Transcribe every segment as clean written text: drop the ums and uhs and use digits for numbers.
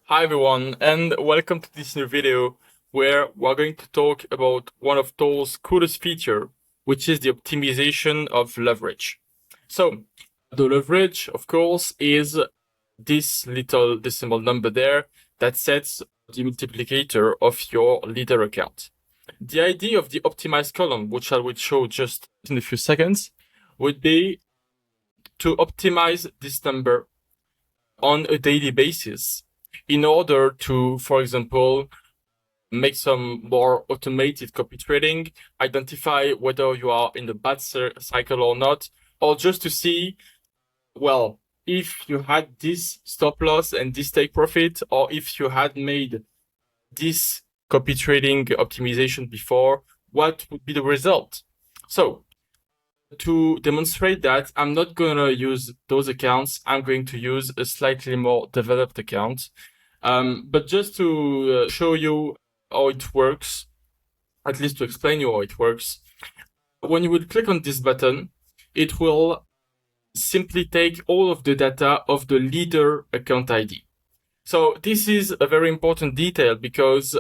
Hi everyone, and welcome to this new video where we're going to talk about one of Thor's coolest feature, which is the optimization of leverage. So, the leverage, of course, is this little decimal number there that sets the multiplicator of your leader account. The idea of the optimized column, which I will show just in a few seconds, would be to optimize this number on a daily basis in order to, for example, make some more automated copy trading, identify whether you are in the bad cycle or not, or just to see, well, if you had this stop loss and this take profit, or if you had made this copy trading optimization before, what would be the result? So, to demonstrate that, I'm not going to use those accounts. I'm going to use a slightly more developed account. But just to show you how it works, at least to explain you how it works, when you will click on this button, it will simply take all of the data of the leader account ID. So this is a very important detail because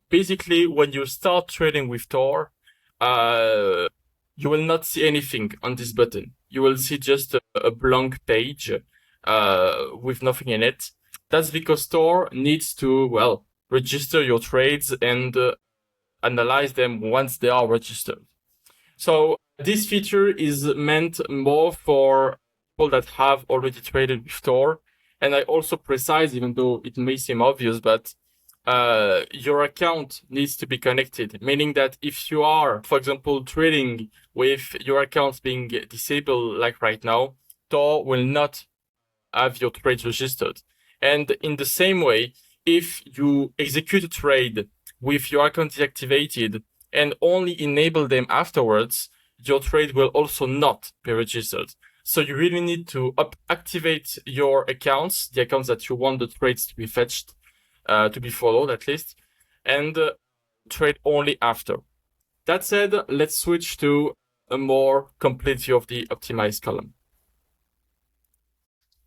basically when you start trading with Thor, you will not see anything on this button. You will see just a blank page with nothing in it. That's because Thor needs to, well, register your trades and analyze them once they are registered. So this feature is meant more for people that have already traded with Thor. And I also precise, even though it may seem obvious, but your account needs to be connected, meaning that if you are, for example, trading with your account being disabled like right now, Thor will not have your trades registered. And in the same way, if you execute a trade with your account deactivated and only enable them afterwards, your trade will also not be registered. So you really need to activate your accounts, the accounts that you want the trades to be fetched, to be followed at least, and trade only after. That said, let's switch to a more complete view of the optimized column.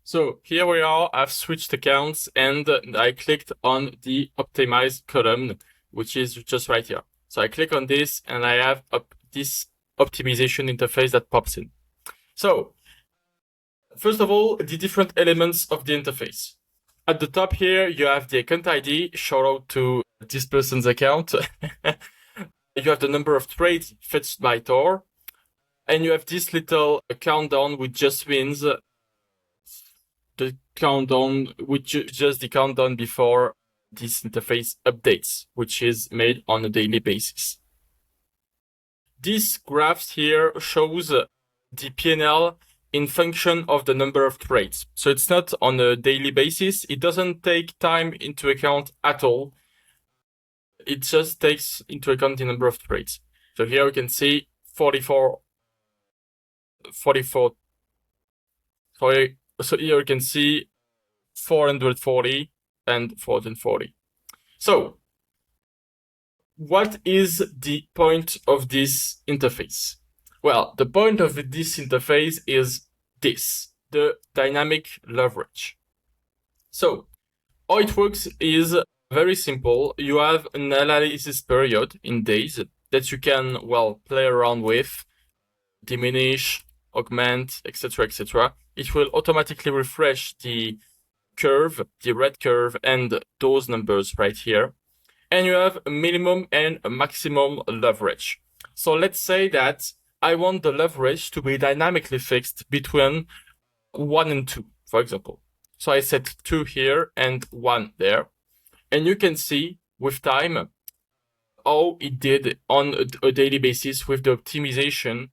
So here we are, I've switched accounts and I clicked on the optimized column, which is just right here. So I click on this and I have this optimization interface that pops in. So first of all, the different elements of the interface. At the top here, you have the account ID, shout out to this person's account. You have the number of trades fetched by Thor. And you have this little countdown, which just means the countdown, which is just the countdown before this interface updates, which is made on a daily basis. This graph here shows the P&L in function of the number of trades. So it's not on a daily basis. It doesn't take time into account at all. It just takes into account the number of trades. So here we can see 44. Sorry. So here you can see 440 and 440. So what is the point of this interface? Well, the point of this interface is this, the dynamic leverage. So how it works is very simple. You have an analysis period in days that you can, well, play around with, diminish, augment, etc., etc. It will automatically refresh the curve, the red curve, and those numbers right here. And you have a minimum and a maximum leverage. So let's say that I want the leverage to be dynamically fixed between 1 and 2, for example. So I set 2 here and 1 there. And you can see with time how it did on a daily basis with the optimization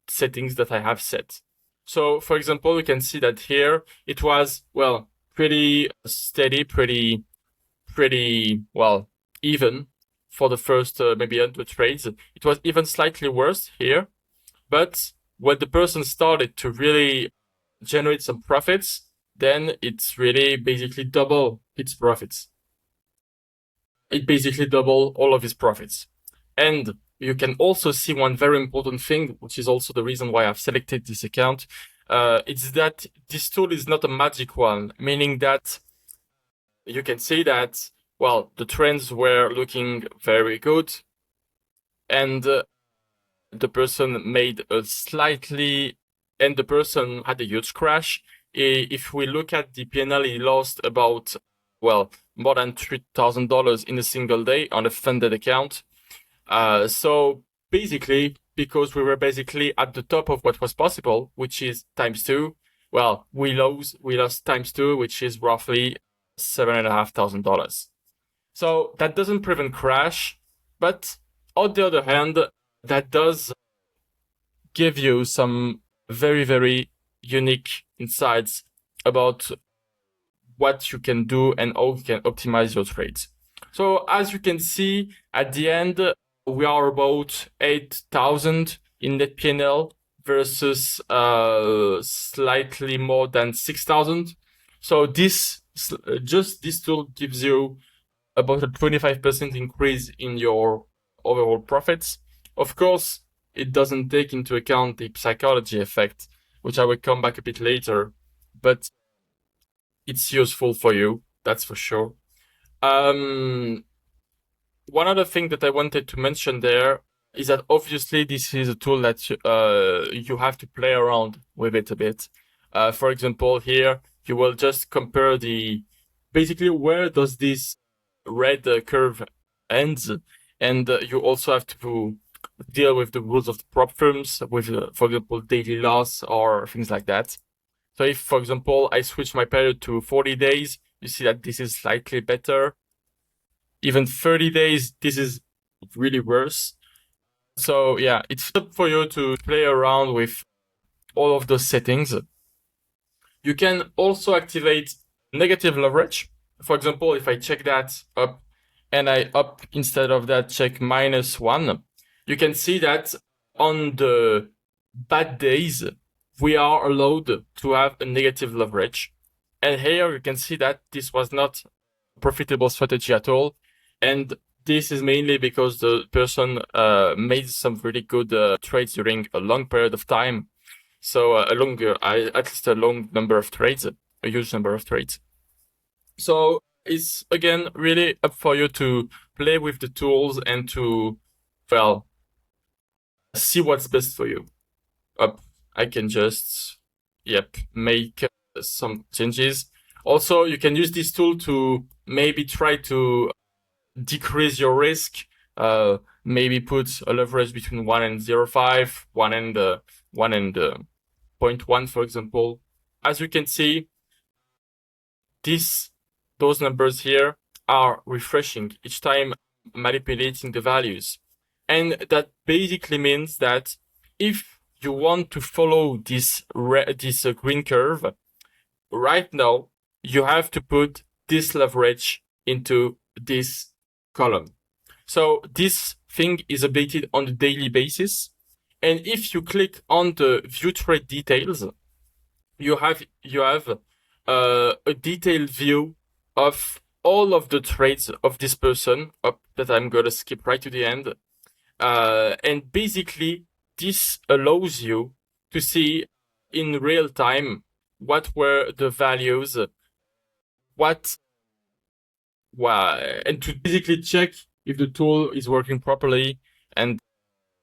settings that I have set. So, for example, you can see that here it was, well, pretty steady, pretty, well, even for the first maybe 100 trades. It was even slightly worse here. But when the person started to really generate some profits, then it's really basically double its profits. It basically doubled all of his profits. And you can also see one very important thing, which is also the reason why I've selected this account. It's that this tool is not a magic one, meaning that you can see that, well, the trends were looking very good, and the person made a slightly, and the person had a huge crash. If we look at the P&L, he lost about, well, more than $3,000 in a single day on a funded account. So basically, because we were basically at the top of what was possible, which is times two, well, we lost times two, which is roughly $7,500. So that doesn't prevent crash, but on the other hand, that does give you some very, very unique insights about what you can do and how you can optimize your trades. So as you can see, at the end, we are about 8,000 in net P&L versus slightly more than 6,000. So this tool gives you about a 25% increase in your overall profits. Of course, it doesn't take into account the psychology effect, which I will come back a bit later, but it's useful for you, that's for sure. One other thing that I wanted to mention there is that obviously this is a tool that you have to play around with it a bit. For example, here you will just compare basically where does this red curve ends, and you also have to deal with the rules of the prop firms with, for example, daily loss or things like that. So if, for example, I switch my period to 40 days, you see that this is slightly better. Even 30 days, this is really worse. So yeah, it's up for you to play around with all of those settings. You can also activate negative leverage. For example, if I check that up and I up instead of that check -1, you can see that on the bad days, we are allowed to have a negative leverage. And here you can see that this was not a profitable strategy at all. And this is mainly because the person made some really good trades during a long period of time. So at least a long number of trades, a huge number of trades. So it's again really up for you to play with the tools and to, well, see what's best for you. I can just, make some changes. Also, you can use this tool to maybe try to decrease your risk. Maybe put a leverage between 1 and 0.5, 1 and 0.1, for example. As you can see, those numbers here are refreshing each time manipulating the values. And that basically means that if you want to follow this green curve, right now, you have to put this leverage into this column. So this thing is updated on a daily basis. And if you click on the view trade details, you have a detailed view of all of the trades of this person that I'm going to skip right to the end. And basically, this allows you to see in real time what were the values, and to basically check if the tool is working properly. And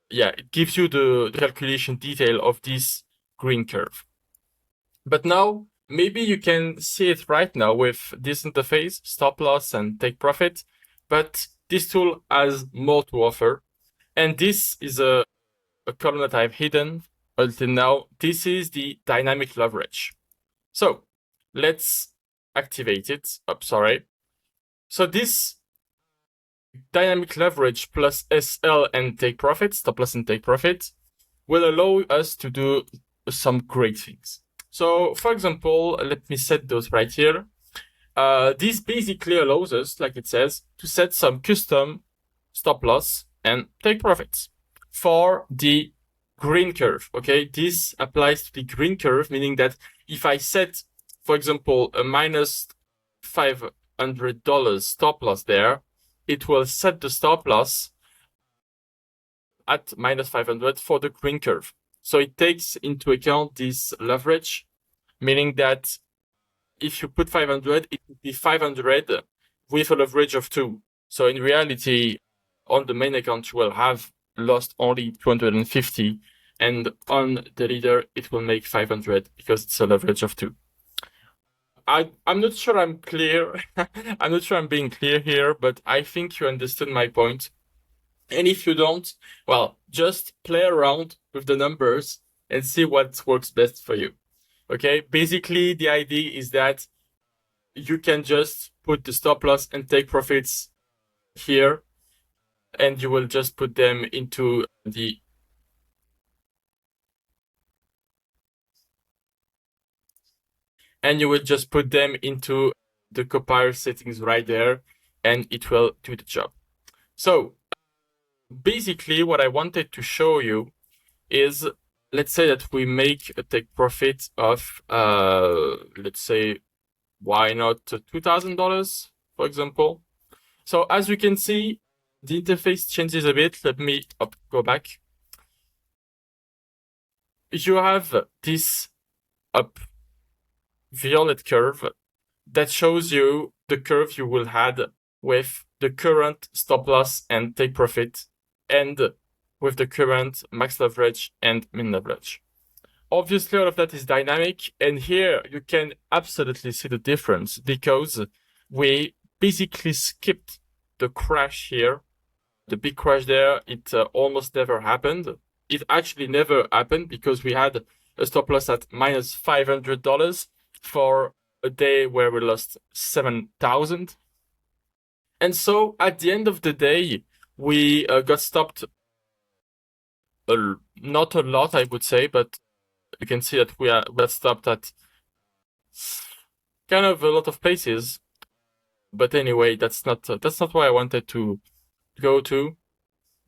yeah, it gives you the calculation detail of this green curve. But now, maybe you can see it right now with this interface, stop loss and take profit, but this tool has more to offer. And this is a column that I've hidden until now. This is the dynamic leverage. So let's activate it. So this dynamic leverage plus SL and take profit, stop loss and take profit, will allow us to do some great things. So for example, let me set those right here. This basically allows us, like it says, to set some custom stop loss and take profits for the green curve. Okay, this applies to the green curve, meaning that if I set, for example, a -$500 stop loss there, it will set the stop loss at -500 for the green curve. So it takes into account this leverage, meaning that if you put 500, it would be 500 with a leverage of 2. So in reality, on the main account, you will have lost only 250, and on the leader, it will make 500 because it's a leverage of 2. I'm not sure I'm clear. I'm not sure I'm being clear here, but I think you understood my point. And if you don't, well, just play around with the numbers and see what works best for you. Okay, basically the idea is that you can just put the stop loss and take profits here, and you will just put them into the Copilot settings right there, and it will do the job. So basically what I wanted to show you is, let's say that we make a take profit of, let's say, why not $2,000, for example. So as you can see, the interface changes a bit. Let me go back. You have this up violet curve that shows you the curve you will have with the current stop loss and take profit, and with the current max leverage and min leverage. Obviously, all of that is dynamic, and here you can absolutely see the difference because we basically skipped the crash here. The big crash there, it almost never happened. It actually never happened because we had a stop loss at minus $500 for a day where we lost 7,000. And so at the end of the day, we got stopped, not a lot, I would say, but you can see that we got stopped at kind of a lot of places. But anyway, that's not why I wanted to go to.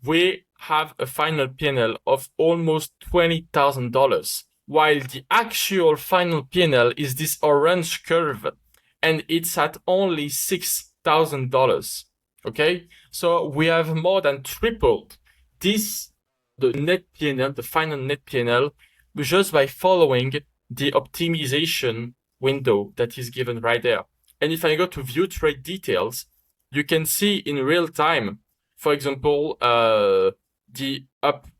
We have a final P&L of almost $20,000, while the actual final P&L is this orange curve, and it's at only $6,000. Okay, so we have more than tripled the net P&L, the final net P&L, just by following the optimization window that is given right there. And if I go to view trade details, you can see in real time, for example, the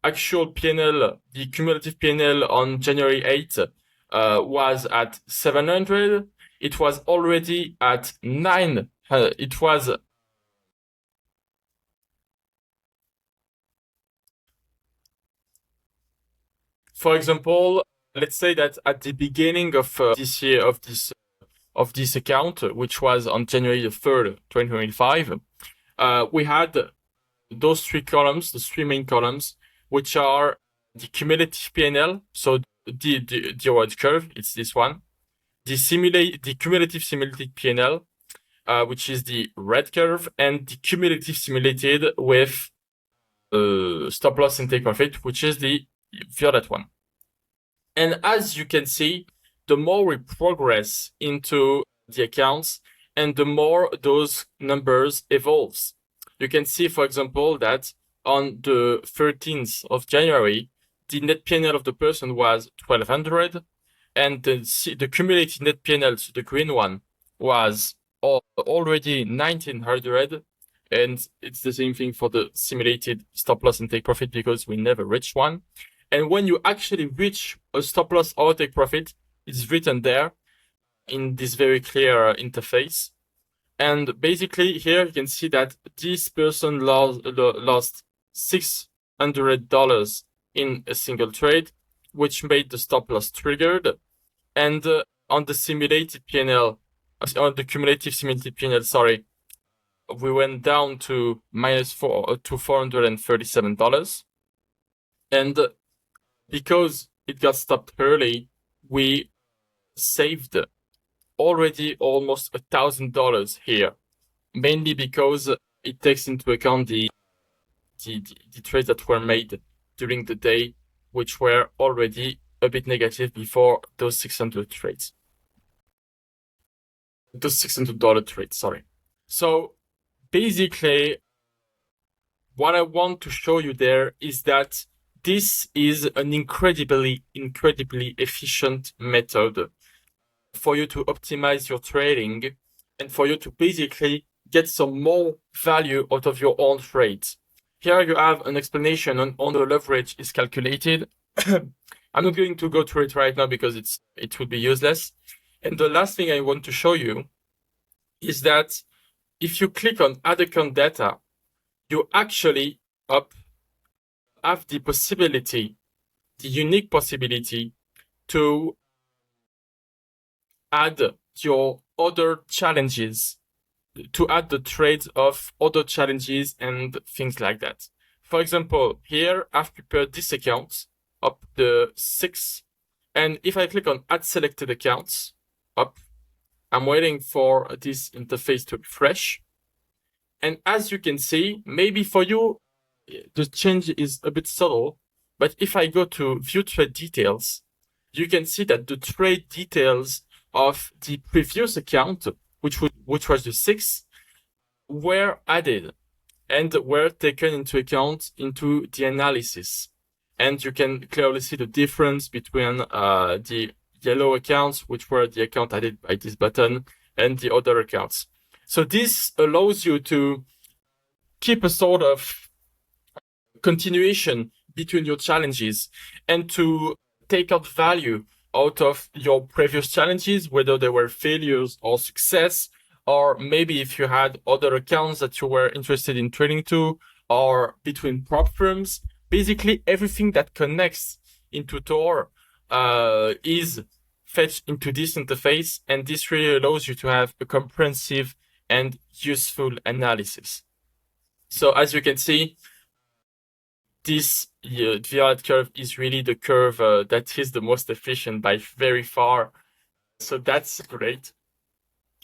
actual P&L, the cumulative P&L on January 8th was at 700. It was already at 9. It was for example, let's say that at the beginning of this year, of this account, which was on January the 3rd, 2025, we had those three columns, the three main columns, which are the cumulative P&L, so the red curve, it's this one, the cumulative simulated P&L, which is the red curve, and the cumulative simulated with stop loss and take profit, which is the violet one. And as you can see, the more we progress into the accounts, and the more those numbers evolves. You can see, for example, that on the 13th of January, the net P&L of the person was 1,200, and the cumulative net P&L, so the green one, was already 1,900, and it's the same thing for the simulated stop loss and take profit because we never reached one. And when you actually reach a stop loss or take profit, it's written there in this very clear interface. And basically here you can see that this person lost $600 in a single trade, which made the stop loss triggered. And on the simulated P&L, on the cumulative simulated P&L, sorry, we went down to $437. And because it got stopped early, we saved already almost $1,000 here, mainly because it takes into account the trades that were made during the day, which were already a bit negative before those 600 trades. Those $600 trades, sorry. So basically, what I want to show you there is that this is an incredibly efficient method for you to optimize your trading and for you to basically get some more value out of your own trades. Here you have an explanation on the leverage is calculated. I'm not going to go through it right now because it would be useless. And the last thing I want to show you is that if you click on add account data, you actually have the possibility, the unique possibility to add your other challenges, to add the trades of other challenges and things like that. For example, here I've prepared this account up the 6, and if I click on add selected accounts up, I'm waiting for this interface to refresh. And as you can see, maybe for you, the change is a bit subtle, but if I go to view trade details, you can see that the trade details of the previous account, which was the 6, were added and were taken into account into the analysis. And you can clearly see the difference between the yellow accounts, which were the account added by this button, and the other accounts. So this allows you to keep a sort of continuation between your challenges and to take out value out of your previous challenges, whether they were failures or success, or maybe if you had other accounts that you were interested in trading to, or between prop firms. Basically, everything that connects into Thor is fetched into this interface, and this really allows you to have a comprehensive and useful analysis. So as you can see, this violet curve is really the curve that is the most efficient by very far. So that's great.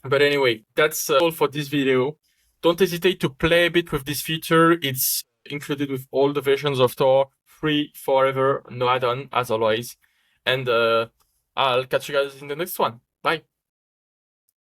But anyway, that's all for this video. Don't hesitate to play a bit with this feature. It's included with all the versions of Thor, free forever, no add-on, as always. And I'll catch you guys in the next one. Bye.